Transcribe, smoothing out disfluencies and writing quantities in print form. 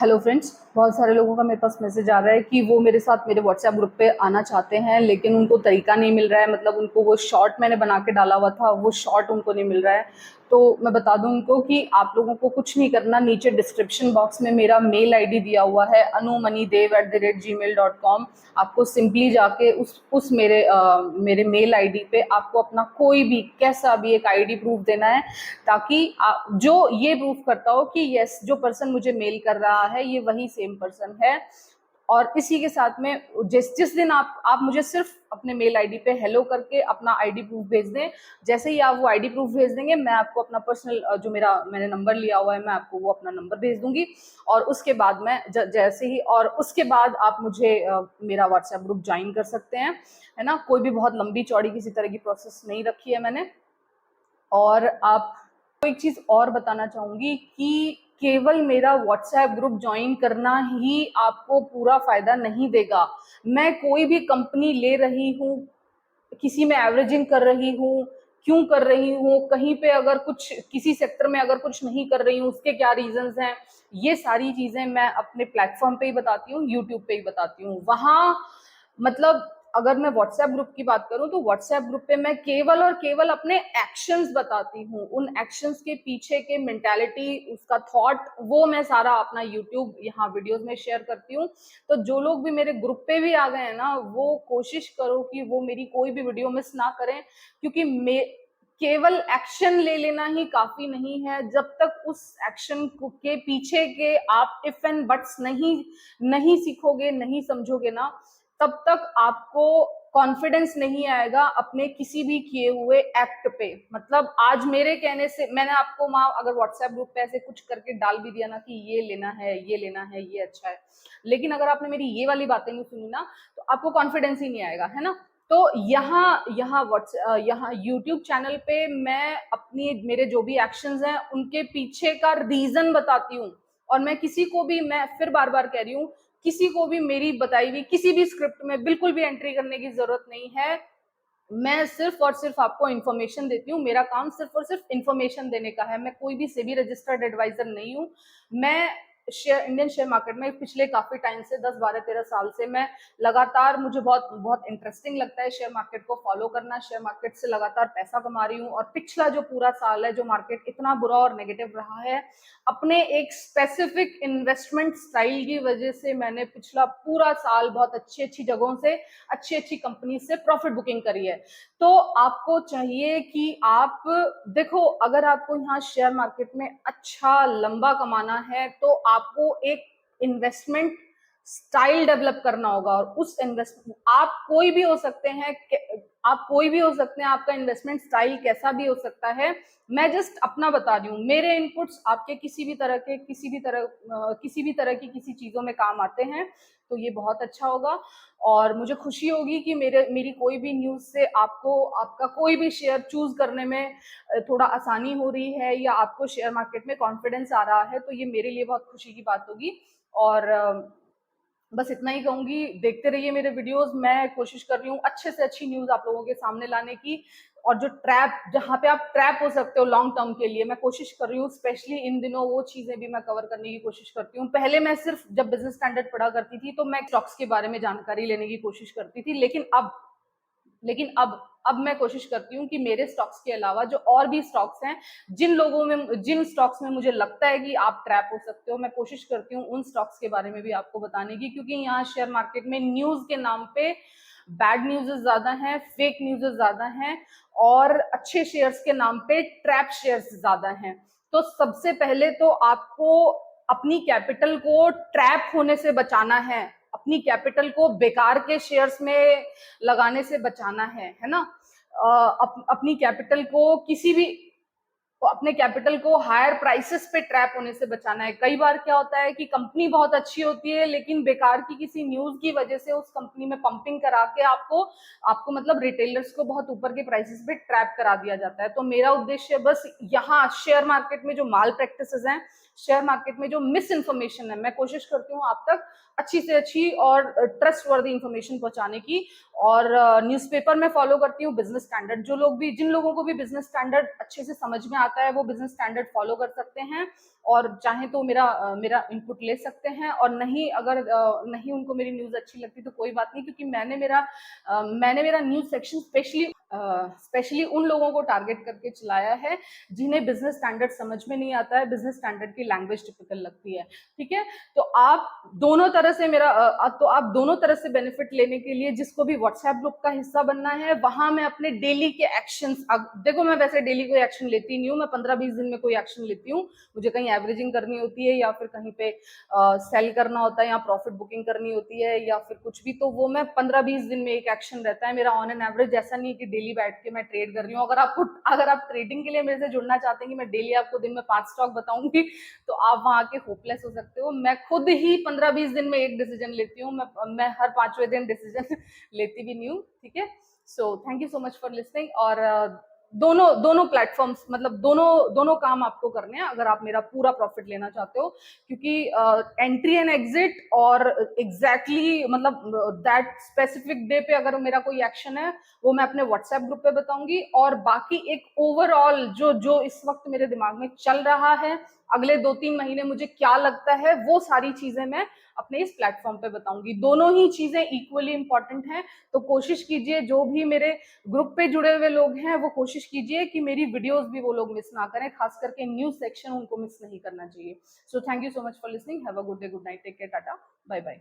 Hello friends, बहुत सारे लोगों का मेरे पास मैसेज आ रहा है कि वो मेरे साथ मेरे व्हाट्सएप ग्रुप पे आना चाहते हैं, लेकिन उनको तरीका नहीं मिल रहा है। मतलब उनको वो शॉर्ट मैंने बना के डाला हुआ था, वो शॉर्ट उनको नहीं मिल रहा है। तो मैं बता दूं उनको कि आप लोगों को कुछ नहीं करना। नीचे डिस्क्रिप्शन बॉक्स में मेरा मेल आईडी दिया हुआ है anumanidev@gmail.com। आपको सिंपली जाके उस मेरे मेल आईडी पे आपको अपना कोई भी कैसा भी एक आईडी प्रूफ देना है, ताकि जो ये प्रूफ करता हो कि यस, जो पर्सन मुझे मेल कर रहा है ये वही सेम पर्सन है। और इसी के साथ में जिस जिस दिन आप मुझे सिर्फ अपने मेल आईडी पे हेलो करके अपना आईडी प्रूफ भेज दें। जैसे ही आप वो आईडी प्रूफ भेज देंगे, मैं आपको अपना पर्सनल जो मैंने नंबर लिया हुआ है, मैं आपको वो अपना नंबर भेज दूंगी। और उसके बाद मैं जैसे ही और उसके बाद आप मुझे मेरा व्हाट्सएप ग्रुप ज्वाइन कर सकते हैं, है ना। कोई भी बहुत लंबी चौड़ी किसी तरह की प्रोसेस नहीं रखी है मैंने। और आप एक चीज और बताना चाहूंगी कि केवल मेरा व्हाट्सएप ग्रुप ज्वाइन करना ही आपको पूरा फायदा नहीं देगा। मैं कोई भी कंपनी ले रही हूँ, किसी में एवरेजिंग कर रही हूँ, क्यों कर रही हूँ, कहीं पे अगर कुछ किसी सेक्टर में अगर कुछ नहीं कर रही हूँ उसके क्या रीजंस हैं, ये सारी चीजें मैं अपने प्लेटफॉर्म पे ही बताती हूँ, यूट्यूब पे ही बताती हूँ। वहां मतलब अगर मैं व्हाट्सएप ग्रुप की बात करूं तो व्हाट्सएप ग्रुप पे मैं केवल और केवल अपने एक्शंस बताती हूँ। उन एक्शंस के पीछे के मेंटालिटी, उसका थॉट, वो मैं सारा अपना यूट्यूब यहाँ वीडियोस में शेयर करती हूँ। तो जो लोग भी मेरे ग्रुप पे भी आ गए हैं ना, वो कोशिश करो कि वो मेरी कोई भी वीडियो मिस ना करें, क्योंकि केवल एक्शन ले लेना ही काफी नहीं है। जब तक उस एक्शन के पीछे के आप इफ एंड बट्स नहीं सीखोगे, नहीं समझोगे ना, तब तक आपको कॉन्फिडेंस नहीं आएगा अपने किसी भी किए हुए एक्ट पे। मतलब आज मेरे कहने से मैंने आपको वहां अगर व्हाट्सएप ग्रुप पे ऐसे कुछ करके डाल भी दिया ना कि ये लेना है, ये लेना है, ये अच्छा है, लेकिन अगर आपने मेरी ये वाली बातें नहीं सुनी ना, तो आपको कॉन्फिडेंस ही नहीं आएगा, है ना। तो यहाँ यूट्यूब चैनल पे मैं अपनी मेरे जो भी एक्शंस हैं उनके पीछे का रीजन बताती हूँ। और मैं किसी को भी, मैं फिर बार बार कह रही हूँ, किसी को भी मेरी बताई हुई किसी भी स्क्रिप्ट में बिल्कुल भी एंट्री करने की जरूरत नहीं है। मैं सिर्फ और सिर्फ आपको इन्फॉर्मेशन देती हूँ। मेरा काम सिर्फ और सिर्फ इन्फॉर्मेशन देने का है। मैं कोई भी सेबी रजिस्टर्ड एडवाइजर नहीं हूँ। मैं इंडियन शेयर मार्केट में पिछले काफी टाइम से 10-12-13 साल से मैं लगातार, मुझे बहुत बहुत इंटरेस्टिंग लगता है शेयर मार्केट को फॉलो करना। शेयर मार्केट से लगातार पैसा कमा रही हूँ। और पिछला जो पूरा साल है, जो मार्केट इतना बुरा और नेगेटिव रहा है, अपने एक स्पेसिफिक इन्वेस्टमेंट स्टाइल की वजह से मैंने पिछला पूरा साल बहुत अच्छी अच्छी जगहों से, अच्छी अच्छी कंपनी से प्रॉफिट बुकिंग करी है। तो आपको चाहिए कि आप देखो, अगर आपको यहाँ शेयर मार्केट में अच्छा लंबा कमाना है तो आपको एक इन्वेस्टमेंट स्टाइल डेवलप करना होगा। और उस इन्वेस्टमेंट आप कोई भी हो सकते हैं, आपका इन्वेस्टमेंट स्टाइल कैसा भी हो सकता है। मैं जस्ट अपना बता रही हूँ, मेरे इनपुट्स आपके किसी भी तरह की किसी चीजों में काम आते हैं, तो ये बहुत अच्छा होगा। और मुझे खुशी होगी कि मेरी कोई भी न्यूज से आपको आपका कोई भी शेयर चूज करने में थोड़ा आसानी हो रही है, या आपको शेयर मार्केट में कॉन्फिडेंस आ रहा है, तो ये मेरे लिए बहुत खुशी की बात होगी। और बस इतना ही कहूंगी, देखते रहिए मेरे वीडियोस। मैं कोशिश कर रही हूँ अच्छे से अच्छी न्यूज आप लोगों के सामने लाने की। और जो जहां पे आप ट्रैप हो सकते हो लॉन्ग टर्म के लिए, मैं कोशिश कर रही हूँ स्पेशली इन दिनों वो चीजें भी मैं कवर करने की कोशिश करती हूँ। पहले मैं सिर्फ जब बिजनेस स्टैंडर्ड पढ़ा करती थी तो मैं स्टॉक्स के बारे में जानकारी लेने की कोशिश करती थी, लेकिन अब मैं कोशिश करती हूँ कि मेरे स्टॉक्स के अलावा जो और भी स्टॉक्स हैं, जिन स्टॉक्स में मुझे लगता है कि आप ट्रैप हो सकते हो, मैं कोशिश करती हूँ उन स्टॉक्स के बारे में भी आपको बताने की। क्योंकि यहाँ शेयर मार्केट में न्यूज के नाम पे बैड न्यूज़ ज्यादा हैं, फेक न्यूज़ ज्यादा हैं, और अच्छे शेयर्स के नाम पे ट्रैप शेयर्स ज्यादा हैं। तो सबसे पहले तो आपको अपनी कैपिटल को ट्रैप होने से बचाना है, अपनी कैपिटल को बेकार के शेयर्स में लगाने से बचाना है ना। अपनी कैपिटल को अपने कैपिटल को हायर प्राइसेस पे ट्रैप होने से बचाना है। कई बार क्या होता है कि कंपनी बहुत अच्छी होती है, लेकिन बेकार की किसी न्यूज की वजह से उस कंपनी में पंपिंग करा के आपको आपको मतलब रिटेलर्स को बहुत ऊपर के प्राइसेस पे ट्रैप करा दिया जाता है। तो मेरा उद्देश्य बस यहाँ शेयर मार्केट में जो माल प्रैक्टिसेस हैं, शेयर मार्केट में जो मिस इन्फॉर्मेशन है, मैं कोशिश करती हूँ आप तक अच्छी से अच्छी और ट्रस्ट वर्दी इंफॉर्मेशन पहुंचाने की। और न्यूज़पेपर में फॉलो करती हूँ बिजनेस स्टैंडर्ड। जिन लोगों को भी बिजनेस स्टैंडर्ड अच्छे से समझ में आता है वो बिजनेस स्टैंडर्ड फॉलो कर सकते हैं। और चाहे तो मेरा इनपुट ले सकते हैं, और नहीं अगर नहीं उनको मेरी न्यूज़ अच्छी लगती तो कोई बात नहीं, क्योंकि मैंने मेरा न्यूज़ सेक्शन स्पेशली उन लोगों को टारगेट करके चलाया है जिन्हें बिजनेस स्टैंडर्ड समझ में नहीं आता है, बिजनेस स्टैंडर्ड की लैंग्वेज टिपिकल लगती है, ठीक है। तो आप दोनों तरह से बेनिफिट लेने के लिए, जिसको भी व्हाट्सएप ग्रुप का हिस्सा बनना है, वहां मैं अपने डेली के एक्शंस, देखो मैं वैसे डेली कोई एक्शन लेती नहीं हूँ, मैं 15-20 दिन में कोई एक्शन लेती हूँ, मुझे कहीं एवरेजिंग करनी होती है या फिर कहीं पे सेल करना होता है या प्रॉफिट बुकिंग करनी होती है या फिर कुछ भी, तो वो मैं 15-20 दिन में एक एक्शन रहता है मेरा ऑन एन एवरेज। ऐसा नहीं कि डेली बैठ के मैं ट्रेड कर रही हूँ। अगर आप ट्रेडिंग के लिए मेरे से जुड़ना चाहते हैं कि मैं डेली आपको दिन में 5 स्टॉक बताऊंगी, तो आप वहां के होपलेस हो सकते हो। मैं खुद ही 15-20 दिन में एक डिसीजन लेती हूँ, मैं हर 5वें दिन डिसीजन लेती भी नहीं हूँ, ठीक है। सो thank you so much for listening. और दोनों प्लेटफॉर्म्स, मतलब दोनों काम आपको करने हैं अगर आप मेरा पूरा प्रॉफिट लेना चाहते हो, क्योंकि एंट्री एंड एग्जिट और एग्जैक्टली मतलब दैट स्पेसिफिक डे पे अगर मेरा कोई एक्शन है वो मैं अपने व्हाट्सएप ग्रुप पे बताऊंगी, और बाकी एक ओवरऑल जो इस वक्त मेरे दिमाग में चल रहा है, अगले 2-3 महीने मुझे क्या लगता है, वो सारी चीजें मैं अपने इस प्लेटफॉर्म पे बताऊंगी। दोनों ही चीजें इक्वली इंपॉर्टेंट हैं, तो कोशिश कीजिए जो भी मेरे ग्रुप पे जुड़े हुए लोग हैं वो कोशिश कीजिए कि मेरी वीडियोस भी वो लोग मिस ना करें, खास करके न्यूज सेक्शन उनको मिस नहीं करना चाहिए। So thank you so much for listening, have a good day, good night, take care, tata, bye bye.